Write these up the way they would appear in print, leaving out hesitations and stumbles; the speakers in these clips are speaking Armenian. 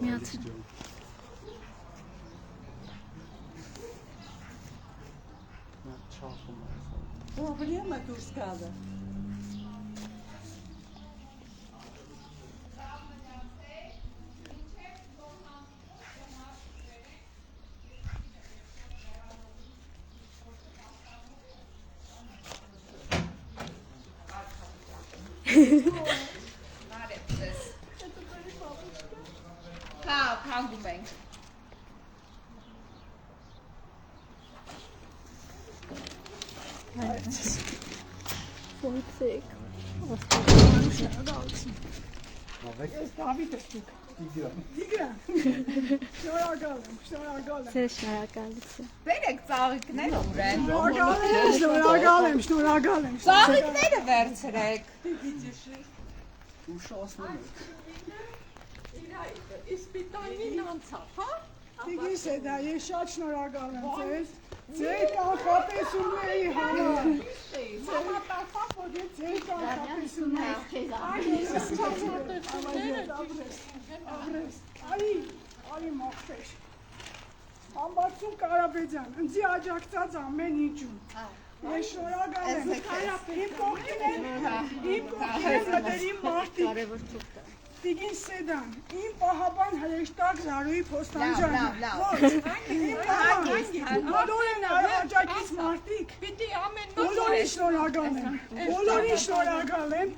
Միացին։ Պրոբլեմը դուրս գալը։ Հանգում ենք։ Ոնցեք։ Ես Դավիթ ես դուք։ Տիգրան։ Շնորհակալ եմ։ Ձեր շնորհակալություն։ Բերեք ծաղիկները ուր են։ Շնորհակալ եմ։ Ծաղիկները վերցրեք։ Իսպիտանին անցավ, հա? Տիգիս է դա, ես շատ շնորհակալ եմ ձեզ։ Ձեր կանխատեսումների համար։ Համատախավ, որ ձեր կանխատեսումներ։ Արի մոխվեր։ Ամբարձում Կարապետյան, ընձի աջակցած ամեն ինչում։ Ես շնորհակալ եմ։ Իմ կողքին մտերիմ մարդիկ։ Տիգին Սեդան, իմ պահապան հրեշտակ Զարուհի Փոստանջյանը, բոլոր են աջակից մարդիկ, բոլորին շնորհակալ եմ,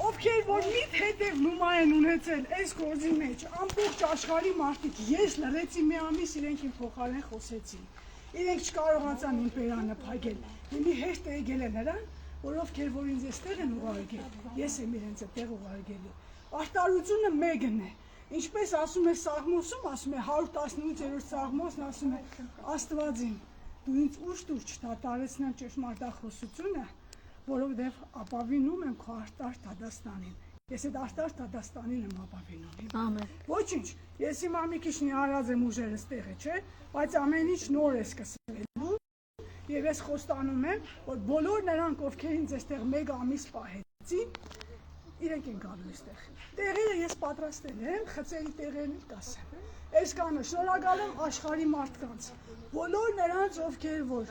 ովքեր որ միտ հետև նումա են ունեցել այս գործի մեջ, ամբողջ աշխարհի մարդիկ, ես լռեցի մի ամիս, իրենք իմ փոխարեն խոսեցին, իրենք չկարողացան իմ բերանը փակել, մի հեշտ է եկել է նրան, որ ովքեր որ ինձ էստեղ են ուղարկել, ես եմ իրենց այդտեղ ուղարկելու։ Արտարությունը մեկն է, ինչպես ասում է Սաղմոսում, ասում է 118-րդ Սաղմոսն, ասում է Աստվածին, դու ինձ ուշ դուր չդատարեցնեմ ճշմարտախոսությունը, որովհետև ապավինում եմ քո արտար Դադաստանին, ես այդ արտար Դադաստանին եմ ապավինում, ոչինչ, ես իմ ամիկիշնի արած եմ ուժերս տեղը չէ, բայց ամեն ինչ նոր է սկսվելու և ես խոստանում եմ, որ բոլոր նրանք, ովքեր ինձ այստեղ մեկ ամիս պահեցին, իրենք են գալու այստեղ։ Տեղերը ես պատրաստել եմ, խցերի տեղերն էլ կասեմ։ Այսքանը շնորհակալ եմ աշխարհի մարդկանց, բոլոր նրանց, ովքեր որ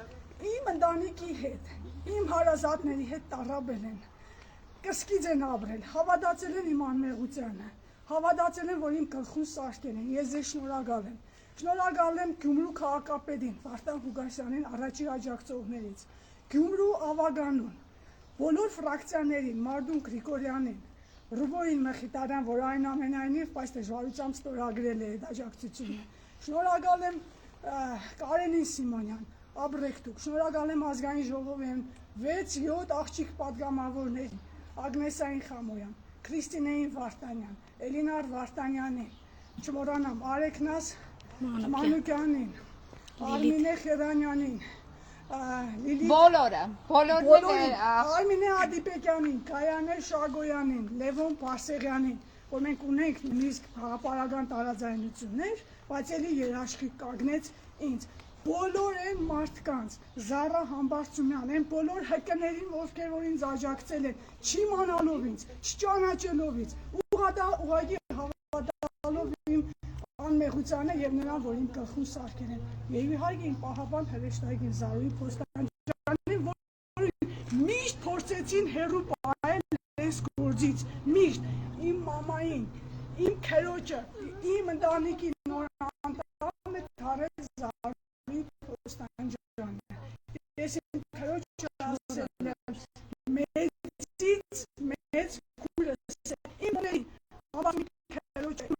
իմ ընտանիքի հետ, իմ հարազատների հետ տառապել են, կսկիծ են ապրել, հավատացել են իմ անմեղությանը, հավատացել են, որ իմ գլխուն սարքել են, ես ձեզ շնորհակալ եմ։ Շնորհակալ եմ Գյումրու քաղաքապետին, Վարդան Ղուգասյանին, առաջի աջակցողներից, Գյումրու Ավագանուն, բոլոր ֆրակցիաներին, Մարդուն Գրիգորյանին, Ռուբոյին Մխիտարյան, որ այնուամենայնիվ, բայց դժվարությամբ ստորագրել է այդ աջակցությունը։ Շնորհակալ եմ Կարենին Սիմոնյան, Աբրեքտուկ, շնորհակալ եմ ազգային ժողովին 6-7 աղջիկ պատգամավորներին, Ագնեսային Խամոյան, Քրիստինեին Վարդանյան, Էլինար Վարդանյանին, չմոռանամ Արեքնաս Մանուկյանին, Արմինե Խերանյանին, Բոլորը, Արմինե Ադիպեկյանին, Կայանե Շագոյանին, Լևոն Բարսեղյանին, որ մենք ունենք նույնիսկ հաղապարական տարաձայնություններ, բայց էլի երաշխիք կանգնեց ինձ, բոլոր են մարդկանց, Զառա Համբարձումյան, են բոլոր հկներին, ովքեր որ ինձ աջակցել են, չիմանալով ինձ, չճանաչելով ինձ, ուղղակի հավատալով իմ անմեղությանը և նրան, որ իմ գլխուն սարքել են, և իհարկե իմ պահապան հրեշտակին Զարուհի Փոստանջյանին, որ միշտ փորձեցին հեռու պահել այս գործից, միշտ իմ մամային, իմ քրոջը, իմ ընտանիքի նորանդամ է Թարել Զարուհի Փոստանջյանը, ես իմ քրոջը ասել եմ, մեծից մեծ քույրս է, իմ բներին, հավատում քրոջը,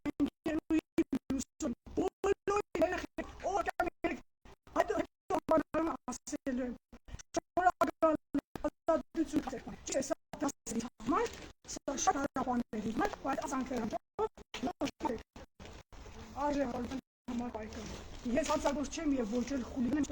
ես հացագործ չեմ և ոչ էլ խուլին եմ